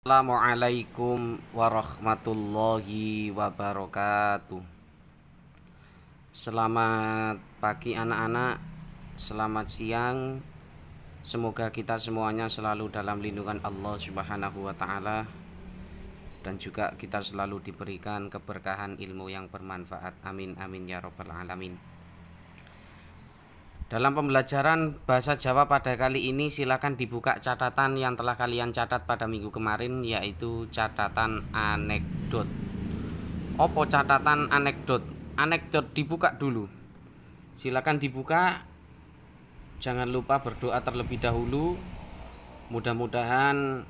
Assalamualaikum warahmatullahi wabarakatuh. Selamat pagi anak-anak, selamat siang. Semoga kita semuanya selalu dalam lindungan Allah Subhanahu wa taala dan juga kita selalu diberikan keberkahan ilmu yang bermanfaat. Amin amin ya rabbal alamin. Dalam pembelajaran bahasa Jawa pada kali ini silakan dibuka catatan yang telah kalian catat pada minggu kemarin, yaitu catatan anekdot. Opo catatan anekdot? Anekdot dibuka dulu. Silakan dibuka. Jangan lupa berdoa terlebih dahulu. Mudah-mudahan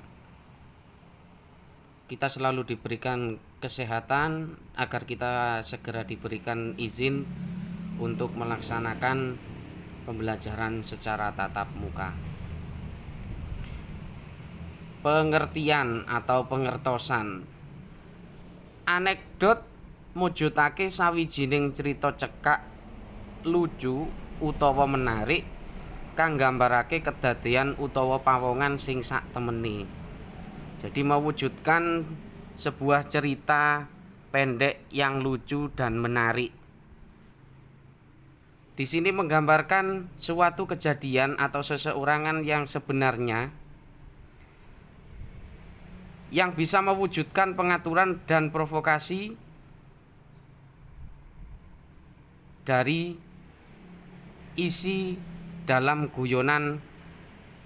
kita selalu diberikan kesehatan agar kita segera diberikan izin untuk melaksanakan pembelajaran secara tatap muka. Pengertian atau pengertosan. Anekdot mujudake sawijining cerita cekak lucu utawa menarik kang nggambarake kedadean utawa pawongan sing sak temene. Jadi mewujudkan sebuah cerita pendek yang lucu dan menarik. Di sini menggambarkan suatu kejadian atau seseorangan yang sebenarnya yang bisa mewujudkan pengaturan dan provokasi dari isi dalam guyonan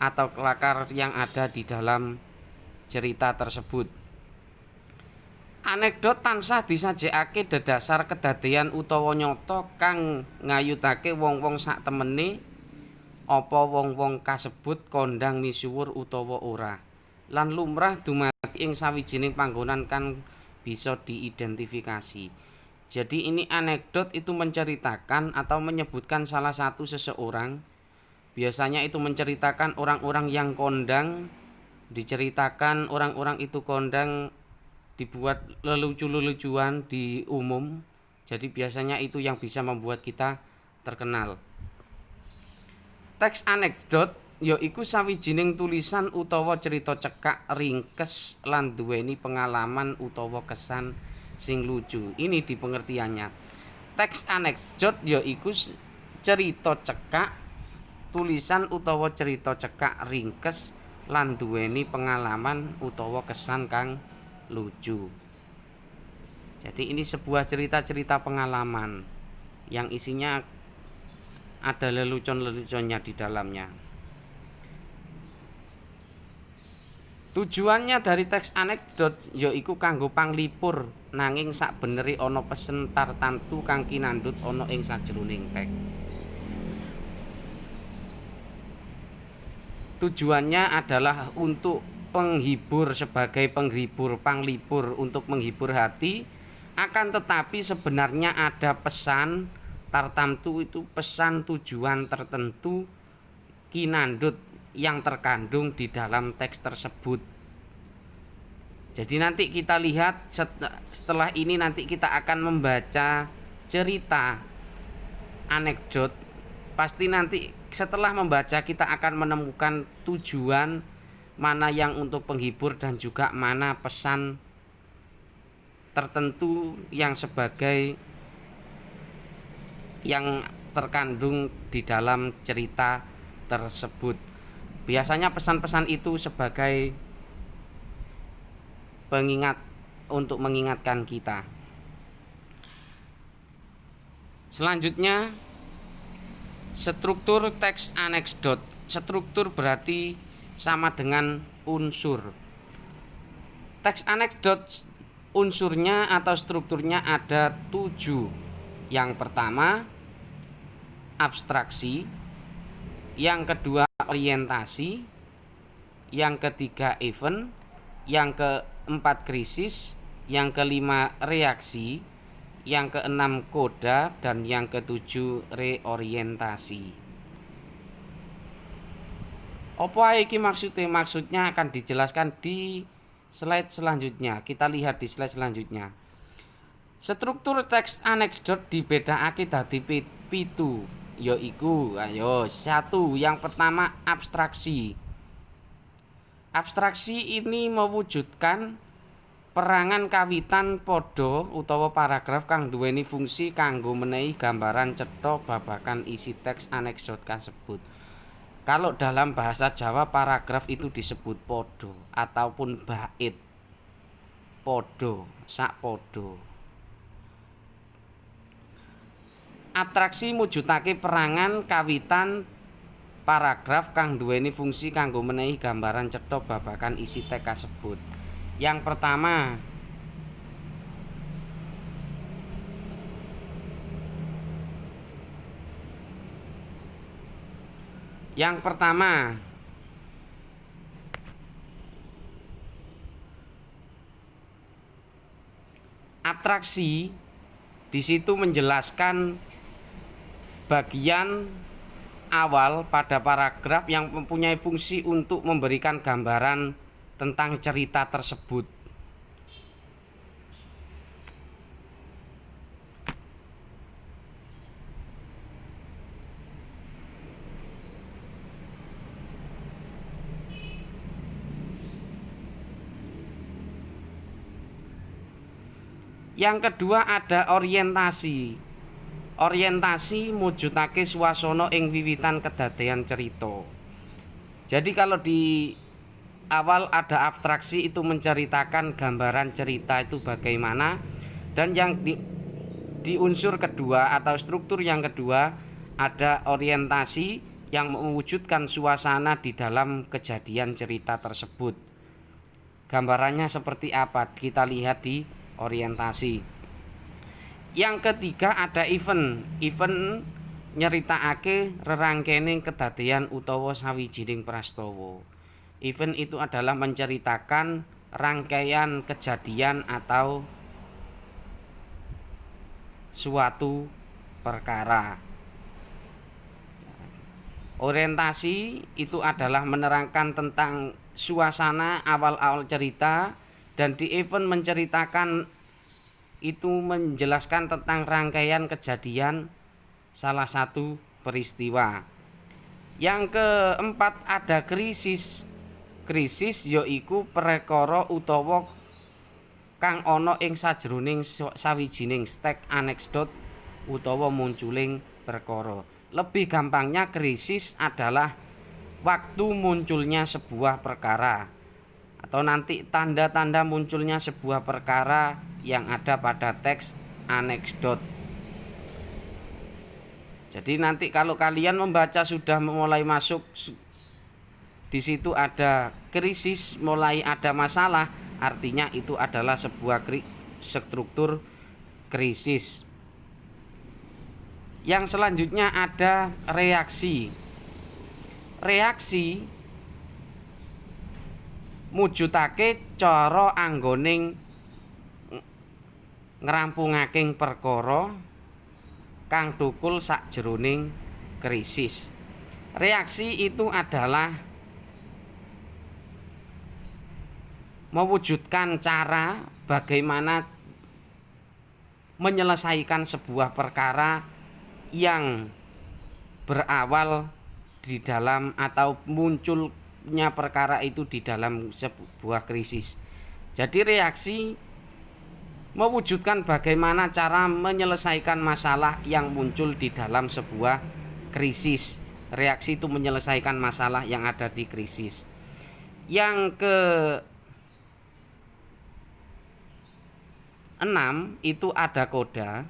atau kelakar yang ada di dalam cerita tersebut. Anekdot tansah disajekake dedasar kedadean utawa nyata kang ngayutake wong-wong sak temene apa wong-wong kasebut kondang misuwur utawa ora, lan lumrah dumadi ing sawijining panggonan kang bisa diidentifikasi. Jadi ini anekdot itu menceritakan atau menyebutkan salah satu seseorang. Biasanya itu menceritakan orang-orang yang kondang, diceritakan orang-orang itu kondang, dibuat lelucu-lelucuan di umum. Jadi biasanya itu yang bisa membuat kita terkenal. Teks anekdot yaiku sawijining tulisan utawa cerita cekak ringkes lan duweni pengalaman utawa kesan sing lucu. Ini di pengertiannya. Teks anekdot yaiku cerita cekak, tulisan utawa cerita cekak ringkes lan duweni pengalaman utawa kesan kang lucu. Jadi ini sebuah cerita-cerita pengalaman yang isinya ada lelucon-leluconnya di dalamnya. Tujuannya dari teks anekdot yaiku kanggo panglipur, nanging sakbeneri ana pesen tartamtu kang kinandhut ana ing sajroning teks. Tujuannya adalah untuk penghibur, sebagai penghibur, panglipur, untuk menghibur hati. Akan tetapi sebenarnya ada pesan tartamtu, itu pesan tujuan tertentu kinandut yang terkandung di dalam teks tersebut. Jadi nanti kita lihat setelah ini, nanti kita akan membaca cerita anekdot. Pasti nanti setelah membaca kita akan menemukan tujuan mana yang untuk penghibur dan juga mana pesan tertentu yang sebagai yang terkandung di dalam cerita tersebut. Biasanya pesan-pesan itu sebagai pengingat untuk mengingatkan kita. Selanjutnya, struktur teks anekdot. Struktur berarti sama dengan unsur. Teks anekdot unsurnya atau strukturnya ada 7. Yang pertama abstraksi, yang kedua orientasi, yang ketiga event, yang keempat krisis, yang kelima reaksi, yang keenam koda, dan yang ketujuh reorientasi. Apa iki maksudnya? Maksudnya akan dijelaskan di slide selanjutnya. Kita lihat di slide selanjutnya. Struktur teks anekdot dibedakake dadi 7, yaiku satu, yang pertama abstraksi. Abstraksi ini mewujudkan perangan kawitan padha utawa paragraf kang duweni fungsi kanggo menehi gambaran cetha babagan isi teks anekdot kasebut. Kalau dalam bahasa Jawa paragraf itu disebut padha ataupun bait. Padha, sak padha. Abstraksi mujudake perangan kawitan paragraf kang duweni fungsi kanggo menehi gambaran cetha babagan isi teks kasebut. Yang pertama, abstraksi di situ menjelaskan bagian awal pada paragraf yang mempunyai fungsi untuk memberikan gambaran tentang cerita tersebut. Yang kedua ada orientasi. Orientasi mujudake swasana ing wiwitan kedadean cerita. Jadi kalau di awal ada abstraksi itu menceritakan gambaran cerita itu bagaimana, dan yang di unsur kedua atau struktur yang kedua ada orientasi yang mewujudkan suasana di dalam kejadian cerita tersebut. Gambarannya seperti apa? Kita lihat di orientasi. Yang ketiga ada event. Event nyeritakake rerangkening kedadean utawa sawijining prastawa. Event itu adalah menceritakan rangkaian kejadian atau suatu perkara. Orientasi itu adalah menerangkan tentang suasana awal-awal cerita, dan di event menceritakan itu menjelaskan tentang rangkaian kejadian salah satu peristiwa. Yang keempat ada krisis. Krisis yaiku perkara utawa kang ana ing sajroning sawijining teks anekdot utawa munculing perkara. Lebih gampangnya krisis adalah waktu munculnya sebuah perkara atau nanti tanda-tanda munculnya sebuah perkara yang ada pada teks anekdot. Jadi nanti kalau kalian membaca sudah mulai masuk di situ ada krisis, mulai ada masalah, artinya itu adalah sebuah struktur krisis. Yang selanjutnya ada reaksi. Reaksi mujudake cara anggoning ngrampungaking perkara kang thukul sakjroning krisis. Reaksi itu adalah mewujudkan cara bagaimana menyelesaikan sebuah perkara yang berawal di dalam atau munculnya perkara itu di dalam sebuah krisis. Jadi reaksi mewujudkan bagaimana cara menyelesaikan masalah yang muncul di dalam sebuah krisis. Reaksi itu menyelesaikan masalah yang ada di krisis. Yang ke-6 itu ada koda.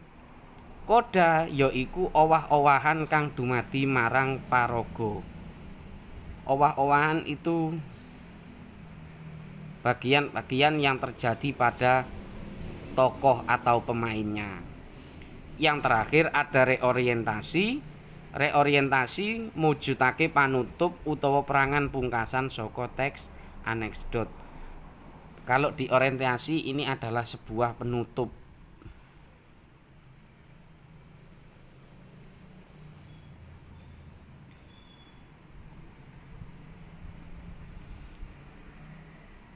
Koda yaiku owah-owahan kang dumadi marang paraga. Owah-owahan itu bagian-bagian yang terjadi pada tokoh atau pemainnya. Yang terakhir ada reorientasi. Reorientasi mujudake panutup utawa perangan pungkasan saka teks anekdot. Kalau di orientasi ini adalah sebuah penutup.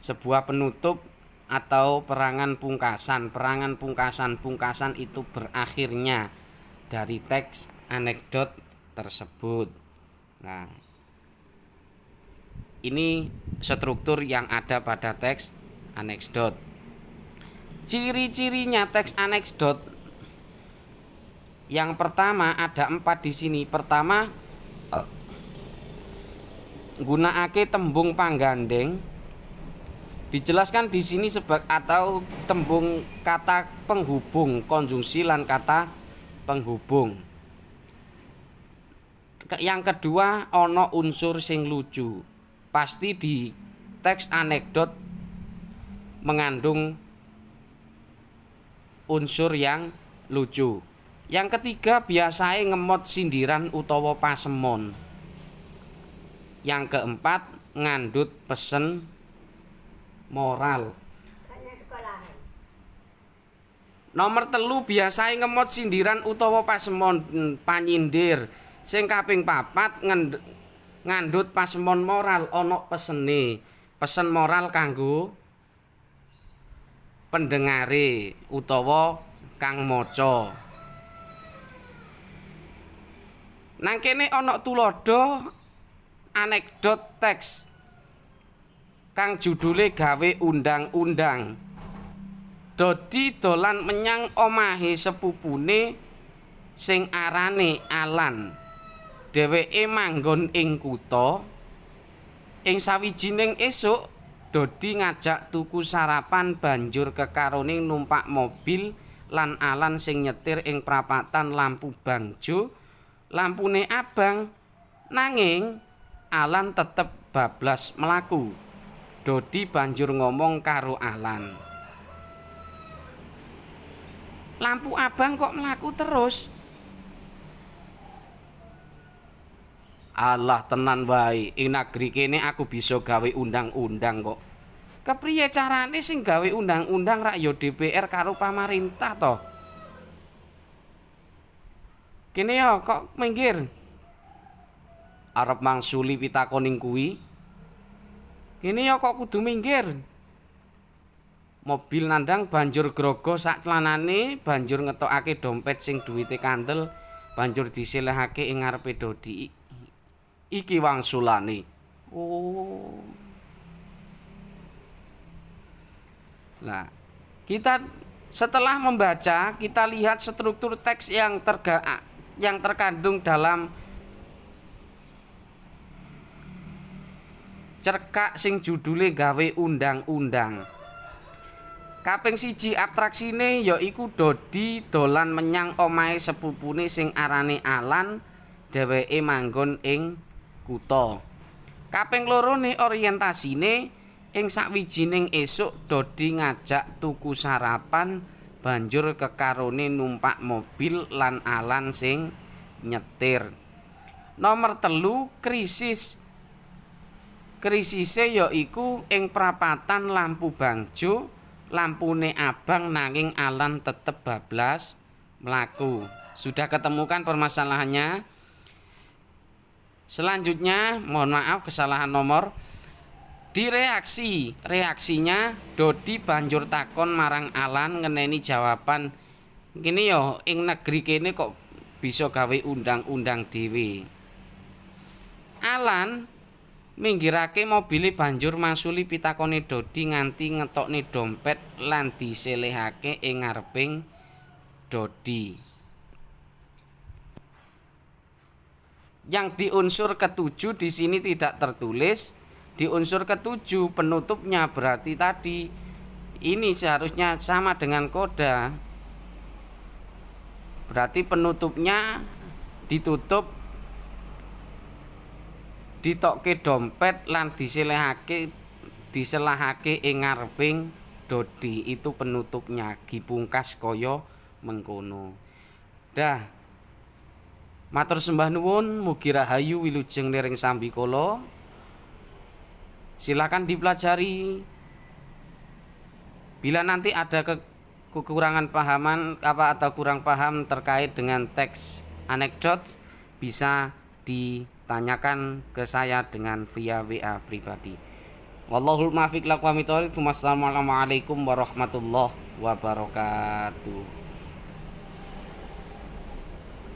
Sebuah penutup atau perangan pungkasan. Pungkasan itu berakhirnya dari teks anekdot tersebut. Nah, Ini struktur yang ada pada teks anekdot. Ciri-cirinya teks anekdot yang pertama ada 4 di sini. Pertama, gunakake tembung panggandeng. Dijelaskan di sini sebagai atau tembung kata penghubung, konjungsi lan kata penghubung. Yang kedua, ono unsur sing lucu. Pasti di teks anekdot mengandung unsur yang lucu. Yang ketiga, biasanya ngemot sindiran utawa pasemon. Yang keempat, ngandut pesen moral. Nomor 3, biasanya ngemot sindiran utawa pasemon panyindir. Sing kaping 4, ngandut pasemon moral, ana pesene. Pesen moral kanggo pendengare utawa kang maca. Nang kene ana tuladha anekdot teks kang judule gawe undang-undang. Dodi dolan menyang omahe sepupune sing arane Alan. Dheweke manggon ing kutha. Ing sawijining esuk Dodi ngajak tuku sarapan banjur kekarone numpak mobil lan Alan sing nyetir ing prapatan lampu bangjo. Lampune abang nanging Alan tetep bablas mlaku. Dodi banjur ngomong karo Alan, "Lampu abang kok mlaku terus?" "Alah tenan wae, ing negeri kene aku bisa gawe undang-undang kok." "Kepriye carane sing gawe undang-undang rak ya DPR karo pamarintah to?" "Kene ya kok minggir." "Arep mangsuli pitakoning kuwi." "Kene ya kok kudu minggir." Mobil nandang banjur grogo sak celanane, banjur ngetokake dompet sing duwite kandel, banjur diselehake ing ngarepe Dodi. "Iki wangsulane." Oh. Nah, kita setelah membaca, kita lihat struktur teks yang terkandung dalam cerkak sing judule gawe undang-undang. Kaping 1 abstraksine yaiku Dodi dolan menyang omahe sepupune sing arane Alan, dheweke manggon ing kutha. Kaping 2 orientasine, ing sakwijining esuk Dodi ngajak tuku sarapan banjur kekarone numpak mobil lan Alan sing nyetir. Nomor 3, krisise yaiku ing prapatan lampu bangjo, lampune abang nanging Alan tetep bablas mlaku. Sudah ketemukan permasalahannya? Selanjutnya, mohon maaf kesalahan nomor. Di reaksinya Dodi banjur takon marang Alan ngeneni jawaban, "Kene yo ing negeri kene kok bisa gawe undang-undang dhewe." Alan minggirake mobile banjur mangsuli pitakone Dodi nganti ngetokne dompet lan diselehake ing ngareping Dodi. Yang di unsur ke-7 di sini tidak tertulis. Di unsur ke-7 penutupnya berarti tadi ini seharusnya sama dengan koda. Berarti penutupnya ditutup, ditokke dompet lan diselahake ing ngareping Dodi. Itu penutupnya, dipungkas kaya mengkono. Dah. Matur sembah nuwun, mugi rahayu wilujeng nering sambikala. Silakan dipelajari. Bila nanti ada kekurangan pahaman atau kurang paham terkait dengan teks anekdot, bisa ditanyakan ke saya dengan via WA pribadi. Wallahul muwaffiq lakum. Wassalamualaikum warahmatullahi wabarakatuh.